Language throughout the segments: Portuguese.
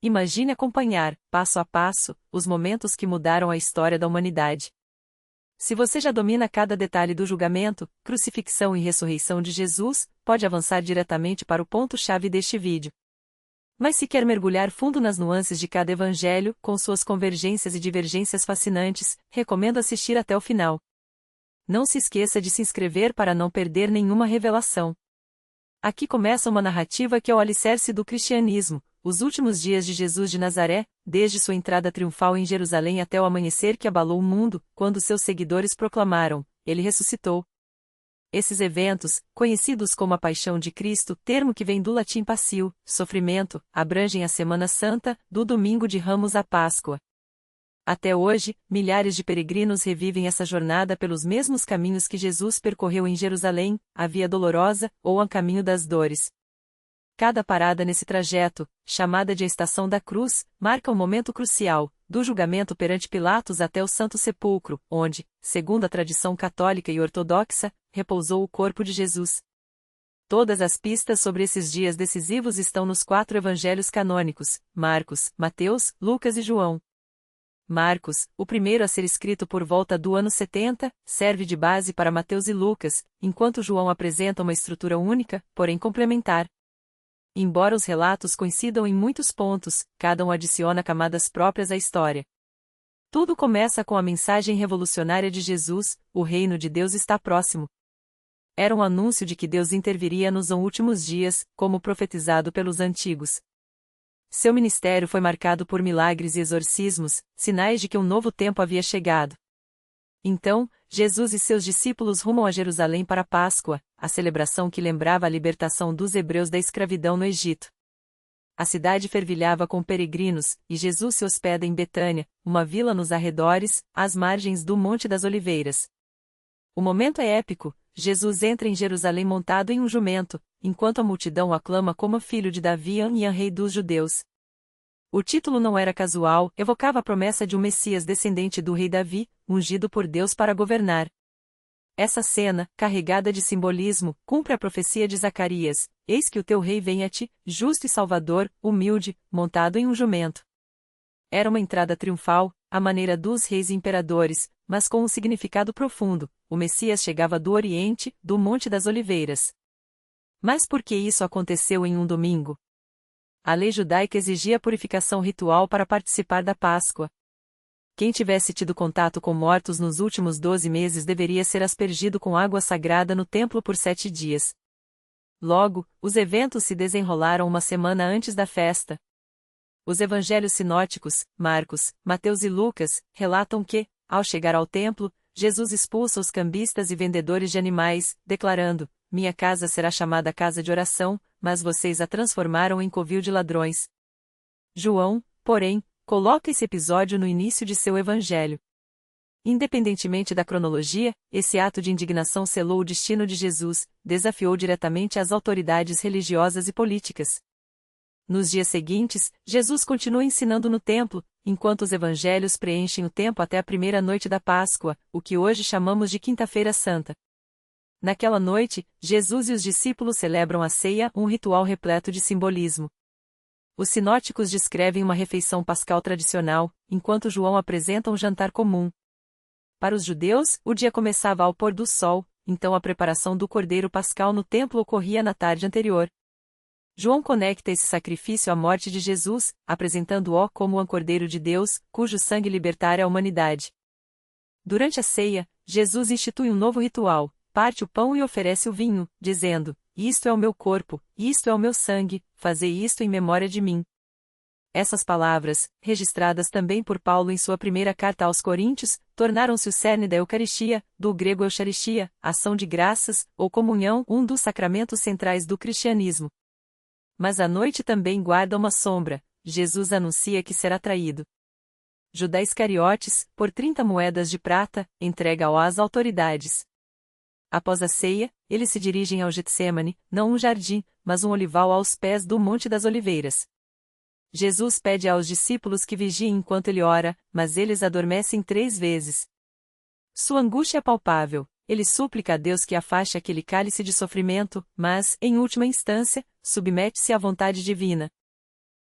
Imagine acompanhar, passo a passo, os momentos que mudaram a história da humanidade. Se você já domina cada detalhe do julgamento, crucifixão e ressurreição de Jesus, pode avançar diretamente para o ponto-chave deste vídeo. Mas se quer mergulhar fundo nas nuances de cada evangelho, com suas convergências e divergências fascinantes, recomendo assistir até o final. Não se esqueça de se inscrever para não perder nenhuma revelação. Aqui começa uma narrativa que é o alicerce do cristianismo, os últimos dias de Jesus de Nazaré, desde sua entrada triunfal em Jerusalém até o amanhecer que abalou o mundo, quando seus seguidores proclamaram: Ele ressuscitou. Esses eventos, conhecidos como a Paixão de Cristo, termo que vem do latim passio, sofrimento, abrangem a Semana Santa, do Domingo de Ramos à Páscoa. Até hoje, milhares de peregrinos revivem essa jornada pelos mesmos caminhos que Jesus percorreu em Jerusalém, a Via Dolorosa, ou a Caminho das Dores. Cada parada nesse trajeto, chamada de Estação da Cruz, marca um momento crucial, do julgamento perante Pilatos até o Santo Sepulcro, onde, segundo a tradição católica e ortodoxa, repousou o corpo de Jesus. Todas as pistas sobre esses dias decisivos estão nos 4 evangelhos canônicos: Marcos, Mateus, Lucas e João. Marcos, o primeiro a ser escrito por volta do ano 70, serve de base para Mateus e Lucas, enquanto João apresenta uma estrutura única, porém complementar. Embora os relatos coincidam em muitos pontos, cada um adiciona camadas próprias à história. Tudo começa com a mensagem revolucionária de Jesus: o reino de Deus está próximo. Era um anúncio de que Deus interviria nos últimos dias, como profetizado pelos antigos. Seu ministério foi marcado por milagres e exorcismos, sinais de que um novo tempo havia chegado. Então, Jesus e seus discípulos rumam a Jerusalém para a Páscoa, a celebração que lembrava a libertação dos hebreus da escravidão no Egito. A cidade fervilhava com peregrinos, e Jesus se hospeda em Betânia, uma vila nos arredores, às margens do Monte das Oliveiras. O momento é épico. Jesus entra em Jerusalém montado em um jumento, enquanto a multidão o aclama como filho de Davi e rei dos judeus. O título não era casual, evocava a promessa de um Messias descendente do rei Davi, ungido por Deus para governar. Essa cena, carregada de simbolismo, cumpre a profecia de Zacarias: Eis que o teu rei vem a ti, justo e salvador, humilde, montado em um jumento. Era uma entrada triunfal, à maneira dos reis e imperadores, mas com um significado profundo: o Messias chegava do Oriente, do Monte das Oliveiras. Mas por que isso aconteceu em um domingo? A lei judaica exigia purificação ritual para participar da Páscoa. Quem tivesse tido contato com mortos nos últimos 12 meses deveria ser aspergido com água sagrada no templo por 7 dias. Logo, os eventos se desenrolaram uma semana antes da festa. Os evangelhos sinóticos, Marcos, Mateus e Lucas, relatam que, ao chegar ao templo, Jesus expulsa os cambistas e vendedores de animais, declarando: Minha casa será chamada casa de oração, mas vocês a transformaram em covil de ladrões. João, porém, coloca esse episódio no início de seu evangelho. Independentemente da cronologia, esse ato de indignação selou o destino de Jesus, desafiou diretamente as autoridades religiosas e políticas. Nos dias seguintes, Jesus continua ensinando no templo, enquanto os evangelhos preenchem o tempo até a primeira noite da Páscoa, o que hoje chamamos de Quinta-feira Santa. Naquela noite, Jesus e os discípulos celebram a ceia, um ritual repleto de simbolismo. Os sinóticos descrevem uma refeição pascal tradicional, enquanto João apresenta um jantar comum. Para os judeus, o dia começava ao pôr do sol, então a preparação do cordeiro pascal no templo ocorria na tarde anterior. João conecta esse sacrifício à morte de Jesus, apresentando-o como o Cordeiro de Deus, cujo sangue libertara a humanidade. Durante a ceia, Jesus institui um novo ritual: parte o pão e oferece o vinho, dizendo: Isto é o meu corpo, isto é o meu sangue, fazei isto em memória de mim. Essas palavras, registradas também por Paulo em sua primeira carta aos Coríntios, tornaram-se o cerne da Eucaristia, do grego Eucharistia, ação de graças, ou comunhão, um dos sacramentos centrais do cristianismo. Mas a noite também guarda uma sombra: Jesus anuncia que será traído. Judá Iscariotes, por 30 moedas de prata, entrega-o às autoridades. Após a ceia, eles se dirigem ao Getsêmani, não um jardim, mas um olival aos pés do Monte das Oliveiras. Jesus pede aos discípulos que vigiem enquanto ele ora, mas eles adormecem 3 vezes. Sua angústia é palpável. Ele suplica a Deus que afaste aquele cálice de sofrimento, mas, em última instância, submete-se à vontade divina.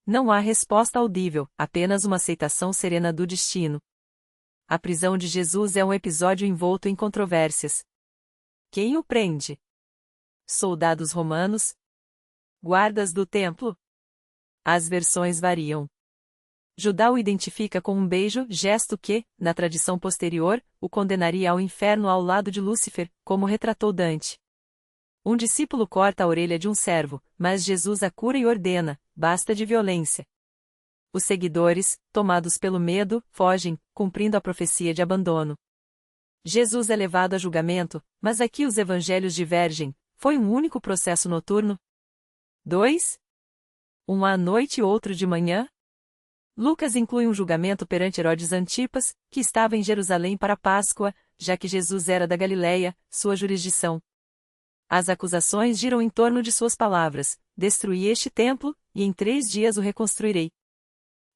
Não há resposta audível, apenas uma aceitação serena do destino. A prisão de Jesus é um episódio envolto em controvérsias. Quem o prende? Soldados romanos? Guardas do templo? As versões variam. Judá o identifica com um beijo, gesto que, na tradição posterior, o condenaria ao inferno ao lado de Lúcifer, como retratou Dante. Um discípulo corta a orelha de um servo, mas Jesus a cura e ordena: basta de violência. Os seguidores, tomados pelo medo, fogem, cumprindo a profecia de abandono. Jesus é levado a julgamento, mas aqui os evangelhos divergem: foi um único processo noturno? 2. Um à noite e outro de manhã? Lucas inclui um julgamento perante Herodes Antipas, que estava em Jerusalém para a Páscoa, já que Jesus era da Galileia, sua jurisdição. As acusações giram em torno de suas palavras: destruí este templo, e em 3 dias o reconstruirei.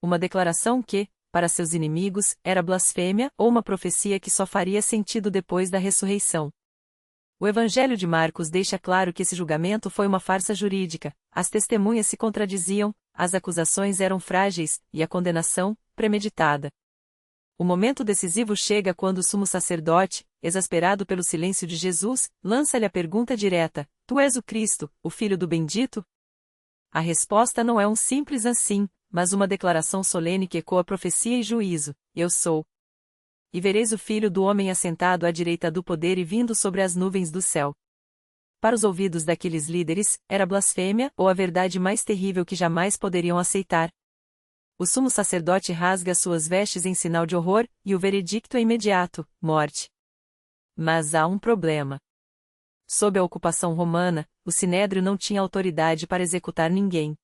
Uma declaração que, para seus inimigos, era blasfêmia ou uma profecia que só faria sentido depois da ressurreição. O Evangelho de Marcos deixa claro que esse julgamento foi uma farsa jurídica, as testemunhas se contradiziam, as acusações eram frágeis, e a condenação, premeditada. O momento decisivo chega quando o sumo sacerdote, exasperado pelo silêncio de Jesus, lança-lhe a pergunta direta: Tu és o Cristo, o Filho do Bendito? A resposta não é um simples assim, mas uma declaração solene que ecoa profecia e juízo: Eu sou. E vereis o Filho do Homem assentado à direita do poder e vindo sobre as nuvens do céu. Para os ouvidos daqueles líderes, era blasfêmia ou a verdade mais terrível que jamais poderiam aceitar. O sumo sacerdote rasga suas vestes em sinal de horror, e o veredicto é imediato: morte. Mas há um problema. Sob a ocupação romana, o sinédrio não tinha autoridade para executar ninguém.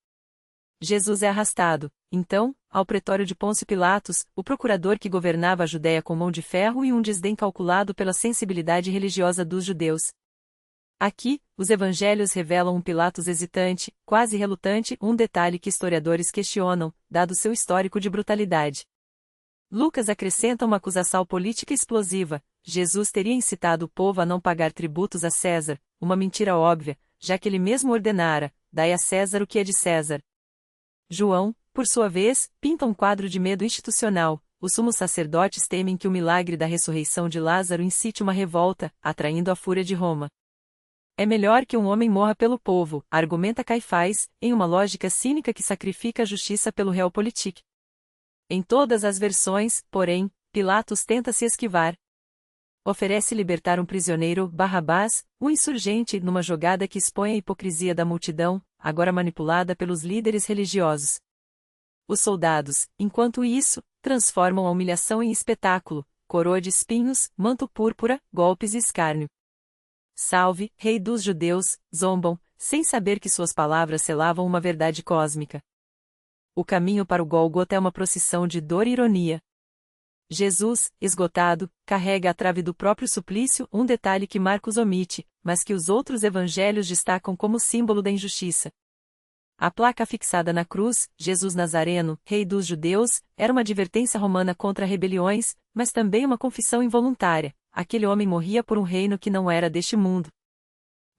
Jesus é arrastado, então, ao pretório de Pôncio Pilatos, o procurador que governava a Judéia com mão de ferro e um desdém calculado pela sensibilidade religiosa dos judeus. Aqui, os evangelhos revelam um Pilatos hesitante, quase relutante, um detalhe que historiadores questionam, dado seu histórico de brutalidade. Lucas acrescenta uma acusação política explosiva: Jesus teria incitado o povo a não pagar tributos a César, uma mentira óbvia, já que ele mesmo ordenara: dai a César o que é de César. João, por sua vez, pinta um quadro de medo institucional: os sumos sacerdotes temem que o milagre da ressurreição de Lázaro incite uma revolta, atraindo a fúria de Roma. É melhor que um homem morra pelo povo, argumenta Caifás, em uma lógica cínica que sacrifica a justiça pelo realpolitik. Em todas as versões, porém, Pilatos tenta se esquivar. Oferece libertar um prisioneiro, Barrabás, um insurgente, numa jogada que expõe a hipocrisia da multidão, agora manipulada pelos líderes religiosos. Os soldados, enquanto isso, transformam a humilhação em espetáculo: coroa de espinhos, manto púrpura, golpes e escárnio. Salve, Rei dos Judeus, zombam, sem saber que suas palavras selavam uma verdade cósmica. O caminho para o Gólgota é uma procissão de dor e ironia. Jesus, esgotado, carrega a trave do próprio suplício, um detalhe que Marcos omite, mas que os outros evangelhos destacam como símbolo da injustiça. A placa fixada na cruz, Jesus Nazareno, Rei dos Judeus, era uma advertência romana contra rebeliões, mas também uma confissão involuntária: aquele homem morria por um reino que não era deste mundo.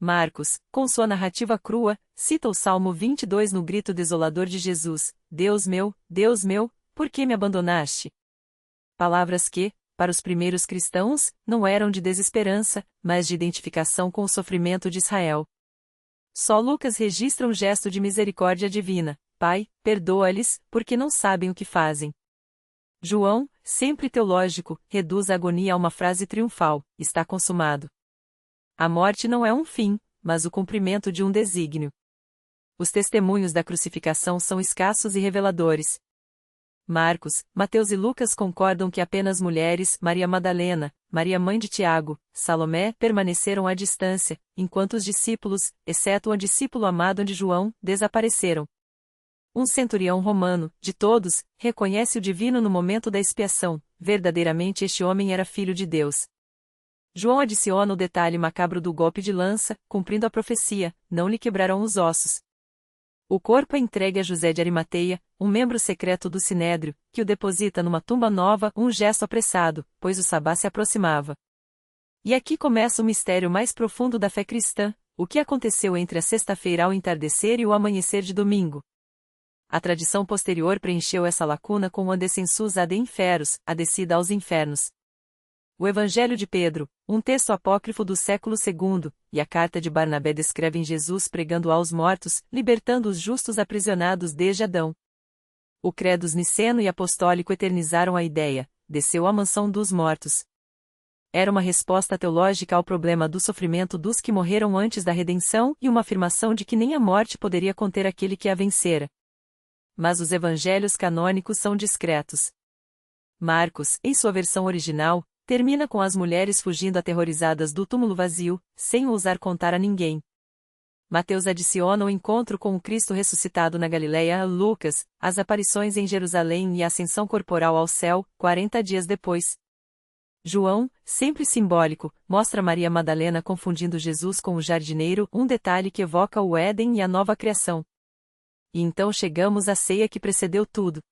Marcos, com sua narrativa crua, cita o Salmo 22 no grito desolador de Jesus: Deus meu, por que me abandonaste? Palavras que, para os primeiros cristãos, não eram de desesperança, mas de identificação com o sofrimento de Israel. Só Lucas registra um gesto de misericórdia divina: Pai, perdoa-lhes, porque não sabem o que fazem. João, sempre teológico, reduz a agonia a uma frase triunfal: está consumado. A morte não é um fim, mas o cumprimento de um desígnio. Os testemunhos da crucificação são escassos e reveladores. Marcos, Mateus e Lucas concordam que apenas mulheres, Maria Madalena, Maria mãe de Tiago, Salomé, permaneceram à distância, enquanto os discípulos, exceto o discípulo amado de João, desapareceram. Um centurião romano, de todos, reconhece o divino no momento da expiação: verdadeiramente este homem era filho de Deus. João adiciona o detalhe macabro do golpe de lança, cumprindo a profecia: não lhe quebrarão os ossos. O corpo é entregue a José de Arimateia, um membro secreto do Sinédrio, que o deposita numa tumba nova, um gesto apressado, pois o sabá se aproximava. E aqui começa o mistério mais profundo da fé cristã: o que aconteceu entre a sexta-feira ao entardecer e o amanhecer de domingo. A tradição posterior preencheu essa lacuna com o descensus ad inferos, a descida aos infernos. O Evangelho de Pedro, um texto apócrifo do século II, e a carta de Barnabé descrevem Jesus pregando aos mortos, libertando os justos aprisionados desde Adão. O credos niceno e apostólico eternizaram a ideia, desceu à mansão dos mortos. Era uma resposta teológica ao problema do sofrimento dos que morreram antes da redenção e uma afirmação de que nem a morte poderia conter aquele que a vencera. Mas os evangelhos canônicos são discretos. Marcos, em sua versão original, termina com as mulheres fugindo aterrorizadas do túmulo vazio, sem ousar contar a ninguém. Mateus adiciona o encontro com o Cristo ressuscitado na Galileia a Lucas, as aparições em Jerusalém e a ascensão corporal ao céu, 40 dias depois. João, sempre simbólico, mostra Maria Madalena confundindo Jesus com o jardineiro, um detalhe que evoca o Éden e a nova criação. E então chegamos à ceia que precedeu tudo.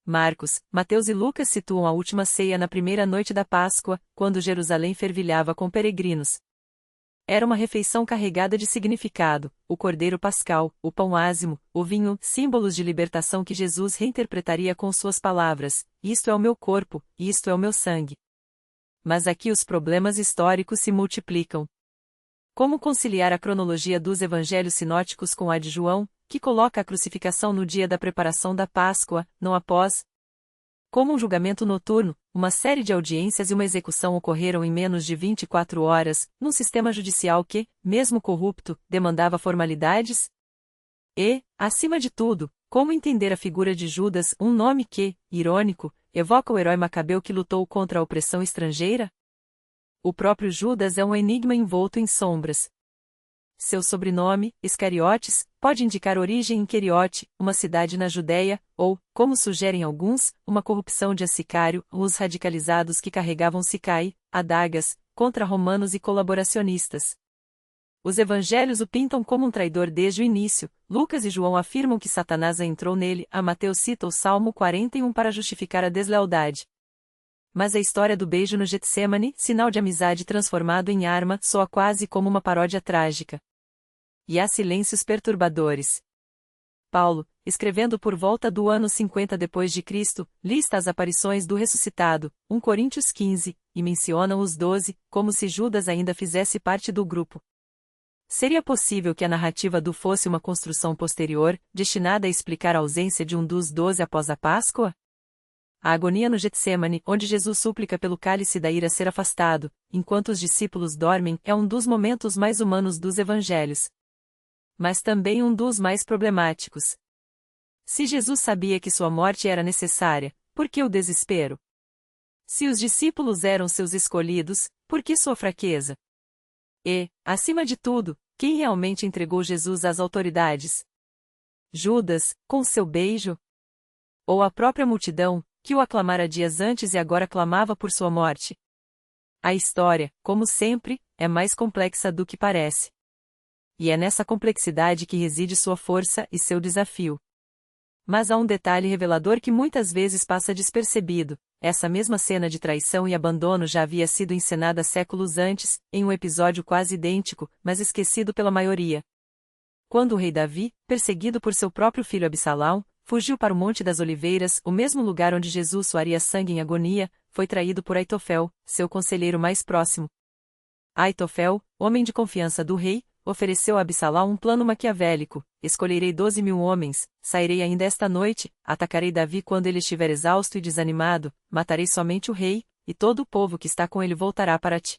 Marcos, Mateus e Lucas situam a última ceia na primeira noite da Páscoa, quando Jerusalém fervilhava com peregrinos. Era uma refeição carregada de significado, o cordeiro pascal, o pão ázimo, o vinho, símbolos de libertação que Jesus reinterpretaria com suas palavras: isto é o meu corpo, isto é o meu sangue. Mas aqui os problemas históricos se multiplicam. Como conciliar a cronologia dos evangelhos sinóticos com a de João, que coloca a crucificação no dia da preparação da Páscoa, não após? Como um julgamento noturno, uma série de audiências e uma execução ocorreram em menos de 24 horas, num sistema judicial que, mesmo corrupto, demandava formalidades? E, acima de tudo, como entender a figura de Judas, um nome que, irônico, evoca o herói macabeu que lutou contra a opressão estrangeira? O próprio Judas é um enigma envolto em sombras. Seu sobrenome, Iscariotes, pode indicar origem em Queriote, uma cidade na Judéia, ou, como sugerem alguns, uma corrupção de Sicário, os radicalizados que carregavam sicai, adagas, contra romanos e colaboracionistas. Os evangelhos o pintam como um traidor desde o início. Lucas e João afirmam que Satanás entrou nele, a Mateus cita o Salmo 41 para justificar a deslealdade. Mas a história do beijo no Getsemane, sinal de amizade transformado em arma, soa quase como uma paródia trágica. E há silêncios perturbadores. Paulo, escrevendo por volta do ano 50 d.C., lista as aparições do ressuscitado, 1 Coríntios 15, e menciona os 12, como se Judas ainda fizesse parte do grupo. Seria possível que a narrativa do fosse uma construção posterior, destinada a explicar a ausência de um dos 12 após a Páscoa? A agonia no Getsemane, onde Jesus súplica pelo cálice da ira ser afastado, enquanto os discípulos dormem, é um dos momentos mais humanos dos evangelhos. Mas também um dos mais problemáticos. Se Jesus sabia que sua morte era necessária, por que o desespero? Se os discípulos eram seus escolhidos, por que sua fraqueza? E, acima de tudo, quem realmente entregou Jesus às autoridades? Judas, com seu beijo? Ou a própria multidão, que o aclamara dias antes e agora clamava por sua morte? A história, como sempre, é mais complexa do que parece. E é nessa complexidade que reside sua força e seu desafio. Mas há um detalhe revelador que muitas vezes passa despercebido. Essa mesma cena de traição e abandono já havia sido encenada séculos antes, em um episódio quase idêntico, mas esquecido pela maioria. Quando o rei Davi, perseguido por seu próprio filho Absalão, fugiu para o Monte das Oliveiras, o mesmo lugar onde Jesus suaria sangue em agonia, foi traído por Aitofel, seu conselheiro mais próximo. Aitofel, homem de confiança do rei, ofereceu a Absalão um plano maquiavélico: escolherei 12.000 homens, sairei ainda esta noite, atacarei Davi quando ele estiver exausto e desanimado, matarei somente o rei, e todo o povo que está com ele voltará para ti.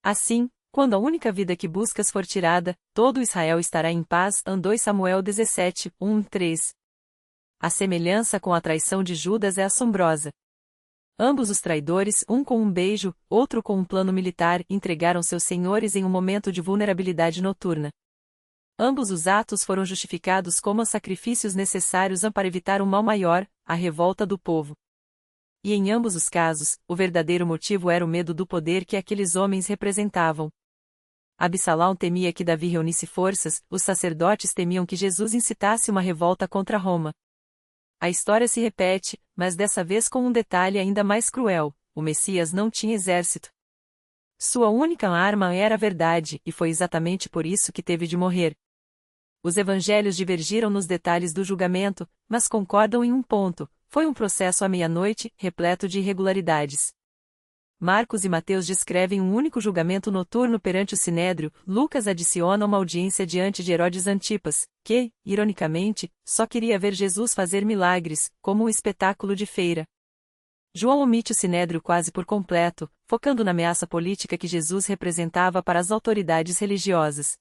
Assim, quando a única vida que buscas for tirada, todo Israel estará em paz. 2 Samuel 17, 1-3. A semelhança com a traição de Judas é assombrosa. Ambos os traidores, um com um beijo, outro com um plano militar, entregaram seus senhores em um momento de vulnerabilidade noturna. Ambos os atos foram justificados como sacrifícios necessários para evitar um mal maior, a revolta do povo. E em ambos os casos, o verdadeiro motivo era o medo do poder que aqueles homens representavam. Absalão temia que Davi reunisse forças, os sacerdotes temiam que Jesus incitasse uma revolta contra Roma. A história se repete, mas dessa vez com um detalhe ainda mais cruel: o Messias não tinha exército. Sua única arma era a verdade, e foi exatamente por isso que teve de morrer. Os evangelhos divergiram nos detalhes do julgamento, mas concordam em um ponto: foi um processo à meia-noite, repleto de irregularidades. Marcos e Mateus descrevem um único julgamento noturno perante o Sinédrio. Lucas adiciona uma audiência diante de Herodes Antipas, que, ironicamente, só queria ver Jesus fazer milagres, como um espetáculo de feira. João omite o Sinédrio quase por completo, focando na ameaça política que Jesus representava para as autoridades religiosas.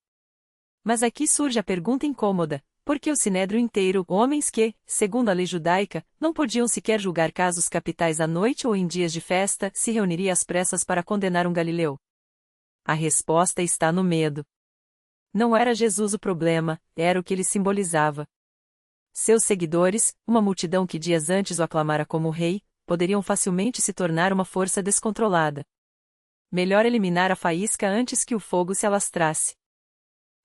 Mas aqui surge a pergunta incômoda: por que o Sinédrio inteiro, homens que, segundo a lei judaica, não podiam sequer julgar casos capitais à noite ou em dias de festa, se reuniria às pressas para condenar um galileu? A resposta está no medo. Não era Jesus o problema, era o que ele simbolizava. Seus seguidores, uma multidão que dias antes o aclamara como rei, poderiam facilmente se tornar uma força descontrolada. Melhor eliminar a faísca antes que o fogo se alastrasse.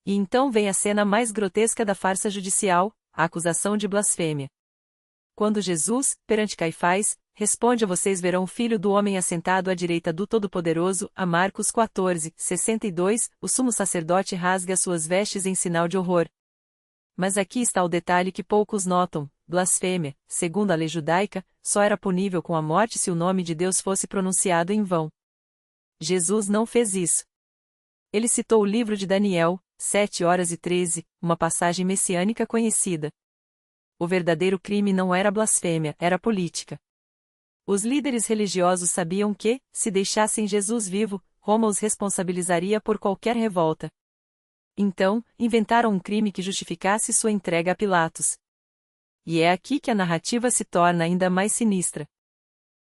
E então vem a cena mais grotesca da farsa judicial, a acusação de blasfêmia. Quando Jesus, perante Caifás, responde: vocês verão o Filho do Homem assentado à direita do Todo-Poderoso, a Marcos 14:62, o sumo sacerdote rasga suas vestes em sinal de horror. Mas aqui está o detalhe que poucos notam: blasfêmia, segundo a lei judaica, só era punível com a morte se o nome de Deus fosse pronunciado em vão. Jesus não fez isso. Ele citou o livro de Daniel, 7:13, uma passagem messiânica conhecida. O verdadeiro crime não era blasfêmia, era política. Os líderes religiosos sabiam que, se deixassem Jesus vivo, Roma os responsabilizaria por qualquer revolta. Então, inventaram um crime que justificasse sua entrega a Pilatos. E é aqui que a narrativa se torna ainda mais sinistra.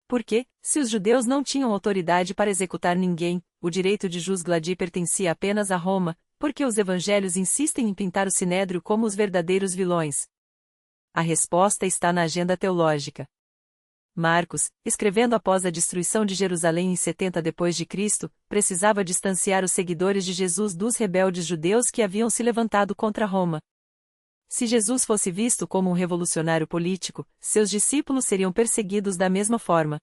Porque, se os judeus não tinham autoridade para executar ninguém, o direito de jus gladi pertencia apenas a Roma, porque os evangelhos insistem em pintar o Sinédrio como os verdadeiros vilões? A resposta está na agenda teológica. Marcos, escrevendo após a destruição de Jerusalém em 70 d.C., precisava distanciar os seguidores de Jesus dos rebeldes judeus que haviam se levantado contra Roma. Se Jesus fosse visto como um revolucionário político, seus discípulos seriam perseguidos da mesma forma.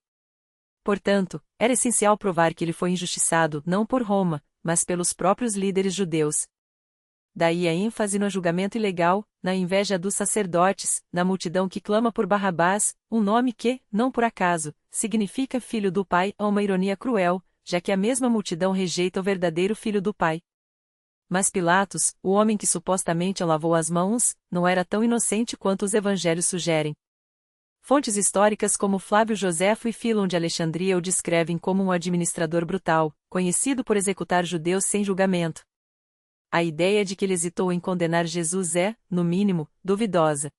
Portanto, era essencial provar que ele foi injustiçado não por Roma, mas pelos próprios líderes judeus. Daí a ênfase no julgamento ilegal, na inveja dos sacerdotes, na multidão que clama por Barrabás, um nome que, não por acaso, significa filho do Pai, a uma ironia cruel, já que a mesma multidão rejeita o verdadeiro filho do Pai. Mas Pilatos, o homem que supostamente lavou as mãos, não era tão inocente quanto os evangelhos sugerem. Fontes históricas como Flávio Joséfo e Filon de Alexandria o descrevem como um administrador brutal, conhecido por executar judeus sem julgamento. A ideia de que ele hesitou em condenar Jesus é, no mínimo, duvidosa.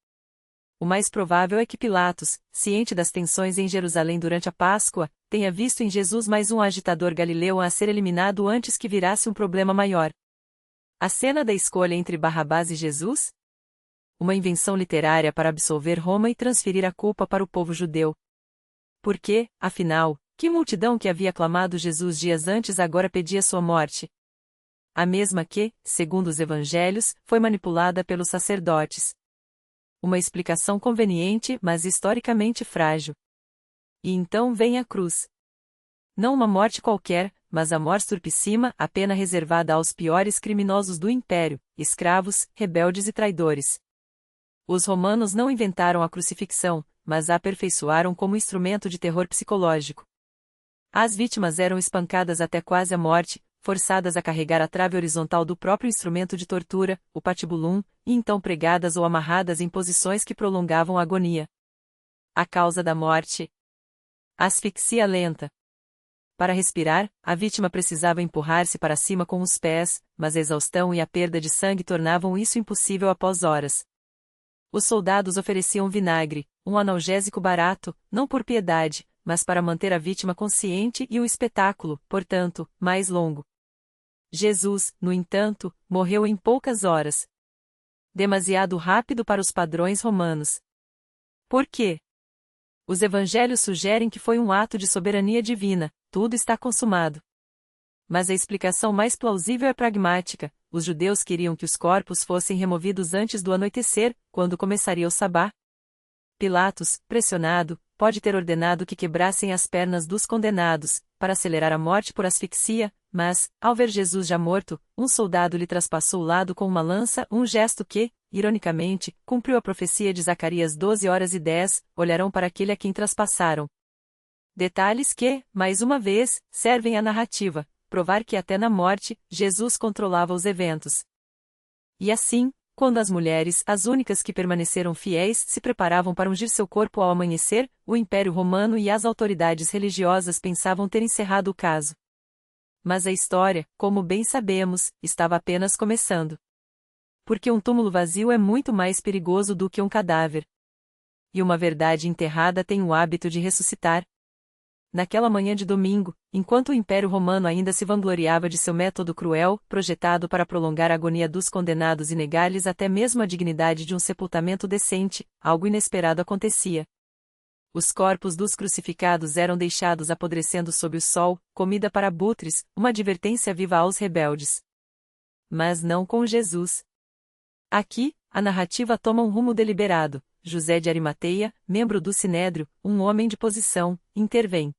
O mais provável é que Pilatos, ciente das tensões em Jerusalém durante a Páscoa, tenha visto em Jesus mais um agitador galileu a ser eliminado antes que virasse um problema maior. A cena da escolha entre Barrabás e Jesus? Uma invenção literária para absolver Roma e transferir a culpa para o povo judeu. Porque, afinal, que multidão que havia aclamado Jesus dias antes agora pedia sua morte? A mesma que, segundo os evangelhos, foi manipulada pelos sacerdotes. Uma explicação conveniente, mas historicamente frágil. E então vem a cruz. Não uma morte qualquer, mas a morte turpicima, a pena reservada aos piores criminosos do império, escravos, rebeldes e traidores. Os romanos não inventaram a crucifixão, mas a aperfeiçoaram como instrumento de terror psicológico. As vítimas eram espancadas até quase a morte, forçadas a carregar a trave horizontal do próprio instrumento de tortura, o patibulum, e então pregadas ou amarradas em posições que prolongavam a agonia. A causa da morte: asfixia lenta. Para respirar, a vítima precisava empurrar-se para cima com os pés, mas a exaustão e a perda de sangue tornavam isso impossível após horas. Os soldados ofereciam vinagre, um analgésico barato, não por piedade, mas para manter a vítima consciente e o espetáculo, portanto, mais longo. Jesus, no entanto, morreu em poucas horas. Demasiado rápido para os padrões romanos. Por quê? Os evangelhos sugerem que foi um ato de soberania divina, tudo está consumado. Mas a explicação mais plausível é pragmática: os judeus queriam que os corpos fossem removidos antes do anoitecer, quando começaria o sabá. Pilatos, pressionado, pode ter ordenado que quebrassem as pernas dos condenados, para acelerar a morte por asfixia, mas, ao ver Jesus já morto, um soldado lhe traspassou o lado com uma lança, um gesto que, ironicamente, cumpriu a profecia de Zacarias 12:10, olharão para aquele a quem traspassaram. Detalhes que, mais uma vez, servem à narrativa, provar que até na morte, Jesus controlava os eventos. E assim, quando as mulheres, as únicas que permaneceram fiéis, se preparavam para ungir seu corpo ao amanhecer, o Império Romano e as autoridades religiosas pensavam ter encerrado o caso. Mas a história, como bem sabemos, estava apenas começando. Porque um túmulo vazio é muito mais perigoso do que um cadáver. E uma verdade enterrada tem o hábito de ressuscitar. Naquela manhã de domingo, enquanto o Império Romano ainda se vangloriava de seu método cruel, projetado para prolongar a agonia dos condenados e negar-lhes até mesmo a dignidade de um sepultamento decente, algo inesperado acontecia. Os corpos dos crucificados eram deixados apodrecendo sob o sol, comida para abutres, uma advertência viva aos rebeldes. Mas não com Jesus. Aqui, a narrativa toma um rumo deliberado. José de Arimateia, membro do Sinédrio, um homem de posição, intervém.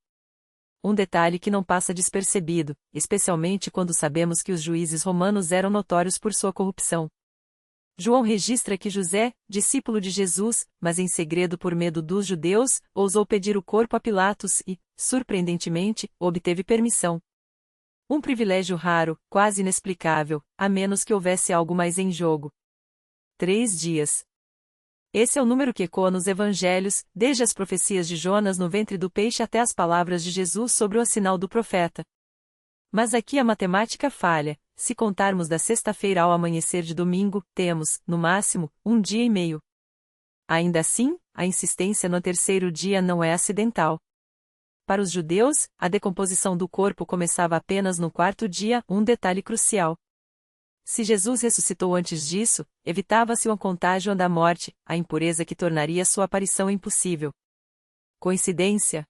Um detalhe que não passa despercebido, especialmente quando sabemos que os juízes romanos eram notórios por sua corrupção. João registra que José, discípulo de Jesus, mas em segredo por medo dos judeus, ousou pedir o corpo a Pilatos e, surpreendentemente, obteve permissão. Um privilégio raro, quase inexplicável, a menos que houvesse algo mais em jogo. 3 dias. Esse é o número que ecoa nos evangelhos, desde as profecias de Jonas no ventre do peixe até as palavras de Jesus sobre o sinal do profeta. Mas aqui a matemática falha. Se contarmos da sexta-feira ao amanhecer de domingo, temos, no máximo, 1 dia e meio. Ainda assim, a insistência no terceiro dia não é acidental. Para os judeus, a decomposição do corpo começava apenas no 4º dia, um detalhe crucial. Se Jesus ressuscitou antes disso, evitava-se o contágio da morte, a impureza que tornaria sua aparição impossível. Coincidência?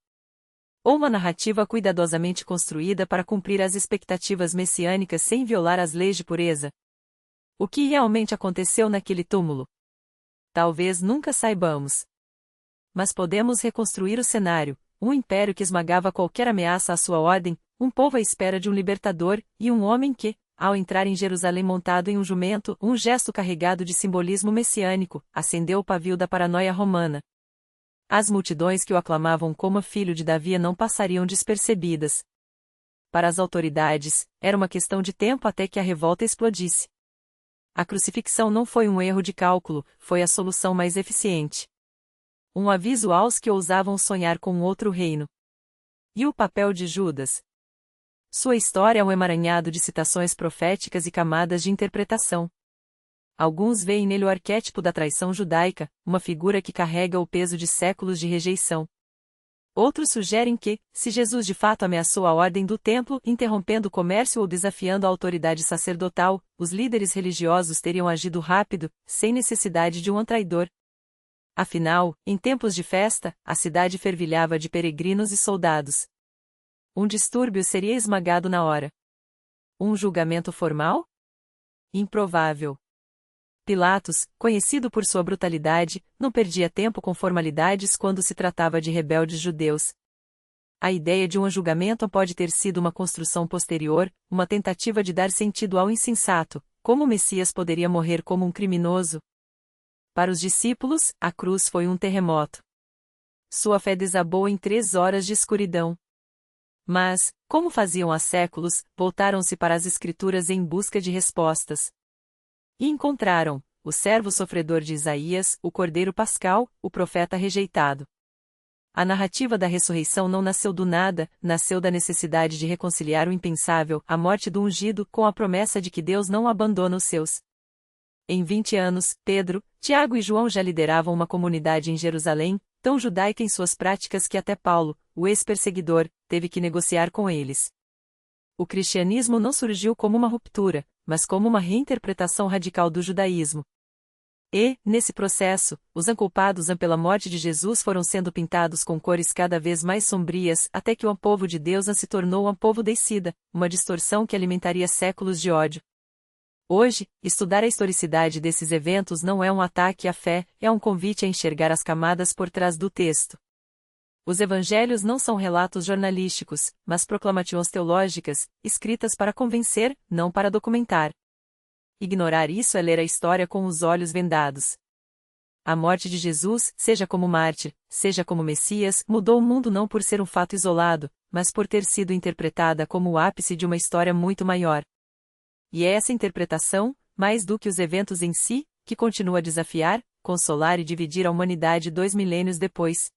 Ou uma narrativa cuidadosamente construída para cumprir as expectativas messiânicas sem violar as leis de pureza? O que realmente aconteceu naquele túmulo? Talvez nunca saibamos. Mas podemos reconstruir o cenário: um império que esmagava qualquer ameaça à sua ordem, um povo à espera de um libertador, e um homem que, ao entrar em Jerusalém montado em um jumento, um gesto carregado de simbolismo messiânico, acendeu o pavio da paranoia romana. As multidões que o aclamavam como filho de Davi não passariam despercebidas. Para as autoridades, era uma questão de tempo até que a revolta explodisse. A crucifixão não foi um erro de cálculo, foi a solução mais eficiente. Um aviso aos que ousavam sonhar com outro reino. E o papel de Judas? Sua história é um emaranhado de citações proféticas e camadas de interpretação. Alguns veem nele o arquétipo da traição judaica, uma figura que carrega o peso de séculos de rejeição. Outros sugerem que, se Jesus de fato ameaçou a ordem do templo, interrompendo o comércio ou desafiando a autoridade sacerdotal, os líderes religiosos teriam agido rápido, sem necessidade de um traidor. Afinal, em tempos de festa, a cidade fervilhava de peregrinos e soldados. Um distúrbio seria esmagado na hora. Um julgamento formal? Improvável. Pilatos, conhecido por sua brutalidade, não perdia tempo com formalidades quando se tratava de rebeldes judeus. A ideia de um julgamento pode ter sido uma construção posterior, uma tentativa de dar sentido ao insensato, como o Messias poderia morrer como um criminoso. Para os discípulos, a cruz foi um terremoto. Sua fé desabou em 3 horas de escuridão. Mas, como faziam há séculos, voltaram-se para as Escrituras em busca de respostas. E encontraram o servo sofredor de Isaías, o Cordeiro Pascal, o profeta rejeitado. A narrativa da ressurreição não nasceu do nada, nasceu da necessidade de reconciliar o impensável, a morte do ungido, com a promessa de que Deus não abandona os seus. Em 20 anos, Pedro, Tiago e João já lideravam uma comunidade em Jerusalém, tão judaica em suas práticas que até Paulo, o ex-perseguidor, teve que negociar com eles. O cristianismo não surgiu como uma ruptura, mas como uma reinterpretação radical do judaísmo. E, nesse processo, os culpados pela morte de Jesus foram sendo pintados com cores cada vez mais sombrias, até que o povo de Deus se tornou um povo deicida, uma distorção que alimentaria séculos de ódio. Hoje, estudar a historicidade desses eventos não é um ataque à fé, é um convite a enxergar as camadas por trás do texto. Os evangelhos não são relatos jornalísticos, mas proclamações teológicas, escritas para convencer, não para documentar. Ignorar isso é ler a história com os olhos vendados. A morte de Jesus, seja como mártir, seja como Messias, mudou o mundo não por ser um fato isolado, mas por ter sido interpretada como o ápice de uma história muito maior. E é essa interpretação, mais do que os eventos em si, que continua a desafiar, consolar e dividir a humanidade 2 milênios depois.